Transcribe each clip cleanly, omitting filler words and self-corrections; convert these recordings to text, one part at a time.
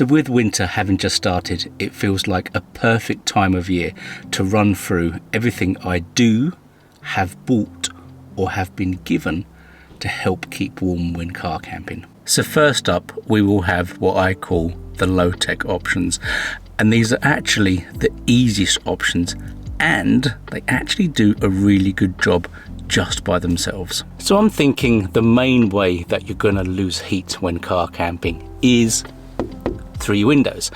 So with winter having just started, it feels like a perfect time of year to run through everything I do, have bought or have been given to help keep warm when car camping. So first up, we will have what I call the low-tech options, and these are actually the easiest options, and they actually do a really good job just by themselves. So I'm thinking the main way that you're going to lose heat when car camping is through your windows,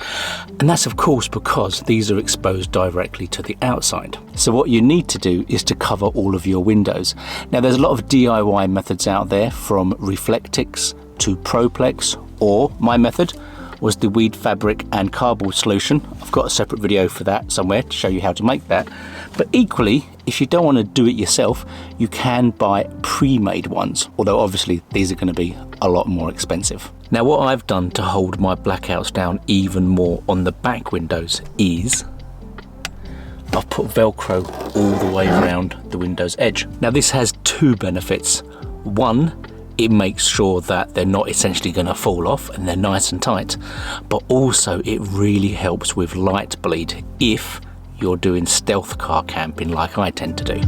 and that's of course because these are exposed directly to the outside. So what you need to do is to cover all of your windows. Now there's a lot of DIY methods out there, from Reflectix to Proplex, or my method was the weed fabric and cardboard solution. I've got a separate video for that somewhere to show you how to make that. But equally, if you don't want to do it yourself, you can buy pre-made ones, although obviously these are going to be a lot more expensive. Now what I've done to hold my blackouts down even more on the back windows is I've put Velcro all the way around the window's edge. Now this has two benefits. One, it makes sure that they're not essentially going to fall off and they're nice and tight, but also it really helps with light bleed if you're doing stealth car camping like I tend to do.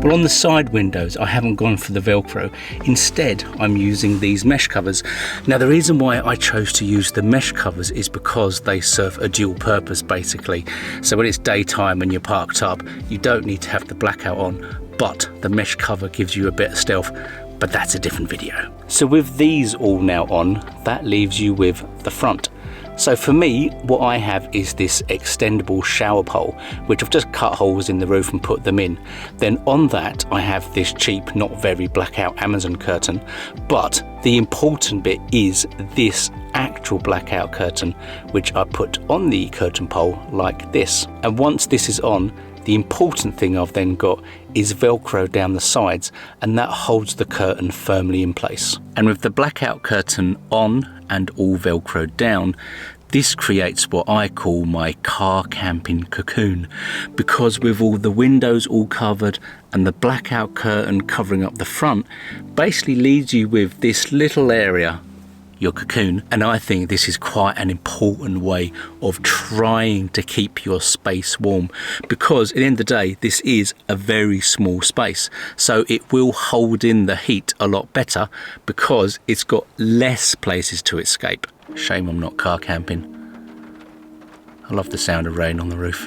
But on the side windows, I haven't gone for the Velcro. Instead, I'm using these mesh covers. Now, the reason why I chose to use the mesh covers is because they serve a dual purpose, basically. So when it's daytime and you're parked up, you don't need to have the blackout on, but the mesh cover gives you a bit of stealth, but that's a different video. So with these all now on, that leaves you with the front. So for me, what I have is this extendable shower pole, which I've just cut holes in the roof and put them in. Then on that, I have this cheap, not very blackout Amazon curtain. But the important bit is this actual blackout curtain, which I put on the curtain pole like this. And once this is on, the important thing I've then got is Velcro down the sides, and that holds the curtain firmly in place. And with the blackout curtain on and all Velcro down, this creates what I call my car camping cocoon, because with all the windows all covered and the blackout curtain covering up the front, basically leaves you with this little area, your cocoon. And I think this is quite an important way of trying to keep your space warm, because at the end of the day, this is a very small space, so it will hold in the heat a lot better because it's got less places to escape. Shame I'm not car camping. I love the sound of rain on the roof.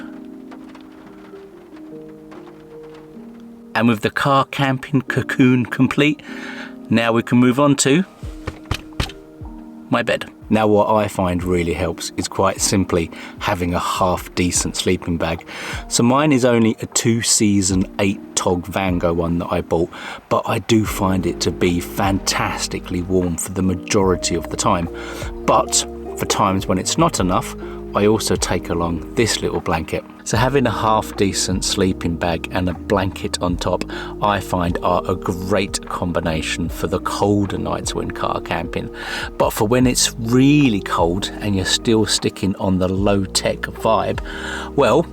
And with the car camping cocoon complete, now we can move on to my bed. Now what I find really helps is quite simply having a half decent sleeping bag. So mine is only a 2-season 8-tog Vango one that I bought, but I do find it to be fantastically warm for the majority of the time. But for times when it's not enough, I also take along this little blanket. So having a half decent sleeping bag and a blanket on top, I find are a great combination for the colder nights when car camping. But for when it's really cold and you're still sticking on the low-tech vibe, well,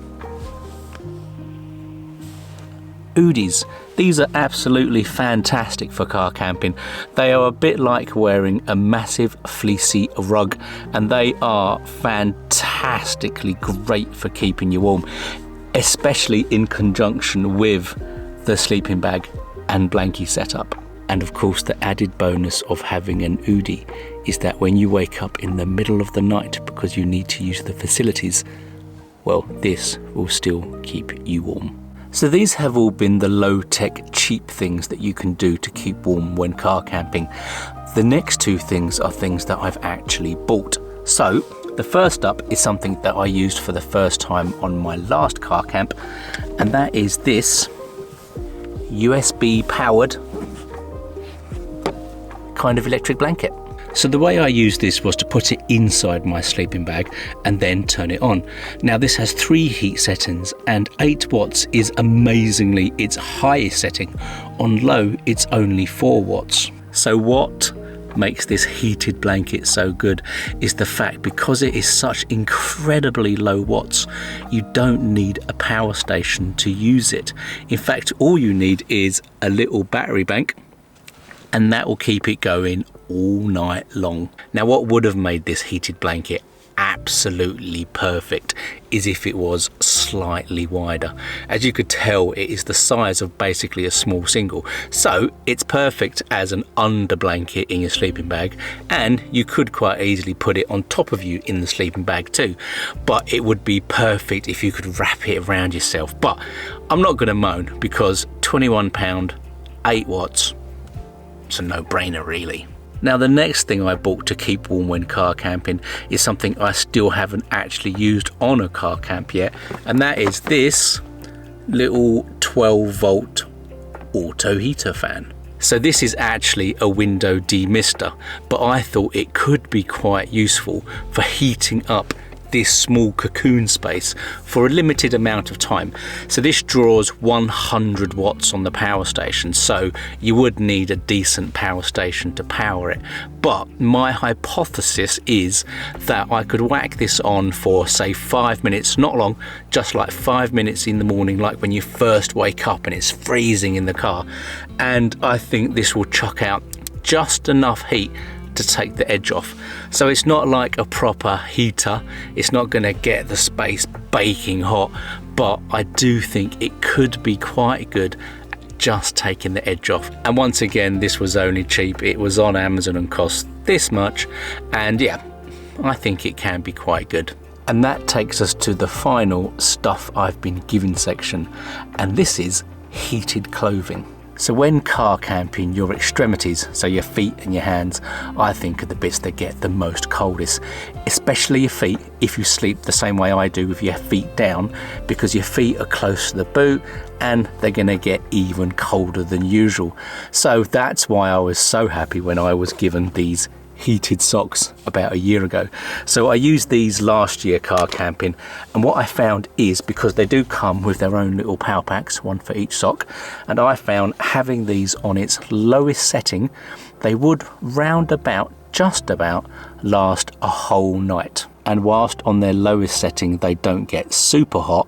Oodies. These are absolutely fantastic for car camping. They are a bit like wearing a massive fleecy rug, and they are fantastically great for keeping you warm, especially in conjunction with the sleeping bag and blankie setup. And of course, the added bonus of having an Oodie is that when you wake up in the middle of the night because you need to use the facilities, well, this will still keep you warm. So these have all been the low-tech, cheap things that you can do to keep warm when car camping. The next two things are things that I've actually bought. So the first up is something that I used for the first time on my last car camp, and that is this USB powered kind of electric blanket. So the way I used this was to put it inside my sleeping bag and then turn it on. Now this has 3 heat settings, and 8 watts is amazingly its highest setting. On low, it's only 4 watts. So what makes this heated blanket so good is the fact, because it is such incredibly low watts, you don't need a power station to use it. In fact, all you need is a little battery bank, and that will keep it going all night long. Now, what would have made this heated blanket absolutely perfect is if it was slightly wider. As you could tell, it is the size of basically a small single, so it's perfect as an under blanket in your sleeping bag, and you could quite easily put it on top of you in the sleeping bag too. But it would be perfect if you could wrap it around yourself. But I'm not going to moan, because £21, 8 watts, it's a no-brainer really. Now, the next thing I bought to keep warm when car camping is something I still haven't actually used on a car camp yet, and that is this little 12-volt auto heater fan. So this is actually a window demister, but I thought it could be quite useful for heating up this small cocoon space for a limited amount of time. So this draws 100 watts on the power station, so you would need a decent power station to power it. But my hypothesis is that I could whack this on for, say, 5 minutes, not long, just like 5 minutes in the morning, like when you first wake up and it's freezing in the car, and I think this will chuck out just enough heat to take the edge off. So it's not like a proper heater, it's not going to get the space baking hot, but I do think it could be quite good at just taking the edge off. And once again, this was only cheap. It was on Amazon and cost this much, and yeah, I think it can be quite good. And that takes us to the final stuff I've been given section, and this is heated clothing. So when car camping, your extremities, so your feet and your hands, I think are the bits that get the most coldest, especially your feet if you sleep the same way I do with your feet down, because your feet are close to the boot and they're going to get even colder than usual. So that's why I was so happy when I was given these heated socks about a year ago. So I used these last year car camping, and what I found is, because they do come with their own little power packs, one for each sock, and I found having these on its lowest setting, they would just about last a whole night. And whilst on their lowest setting they don't get super hot,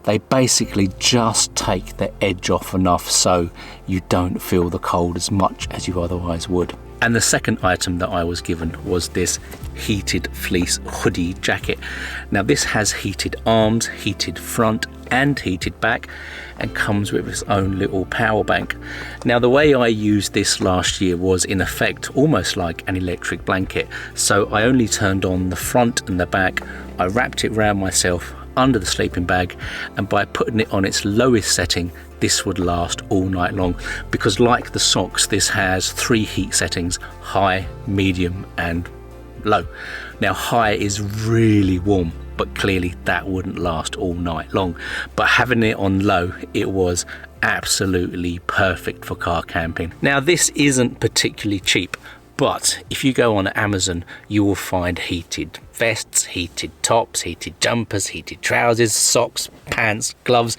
they basically just take the edge off enough so you don't feel the cold as much as you otherwise would. And the second item that I was given was this heated fleece hoodie jacket. Now this has heated arms, heated front and heated back, and comes with its own little power bank. Now the way I used this last year was in effect almost like an electric blanket. So I only turned on the front and the back, I wrapped it around myself under the sleeping bag, and by putting it on its lowest setting, this would last all night long, because like the socks, this has 3 heat settings: high, medium and low. Now high is really warm, but clearly that wouldn't last all night long, but having it on low, it was absolutely perfect for car camping. Now this isn't particularly cheap, but if you go on Amazon, you will find heated vests, heated tops, heated jumpers, heated trousers, socks, pants, gloves,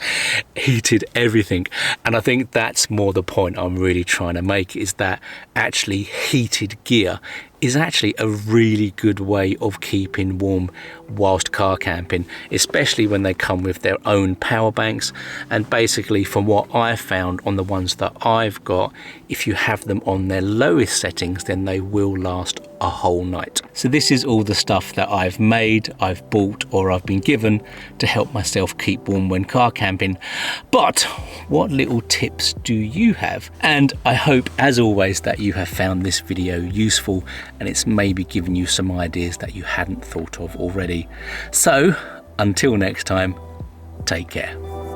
heated everything. And I think that's more the point I'm really trying to make, is that actually heated gear is actually a really good way of keeping warm whilst car camping, especially when they come with their own power banks. And basically, from what I've found on the ones that I've got, if you have them on their lowest settings, then they will last a whole night. So this is all the stuff that I've made, I've bought, or I've been given to help myself keep warm when car camping. But what little tips do you have? And I hope, as always, that you have found this video useful and it's maybe given you some ideas that you hadn't thought of already. So until next time, take care.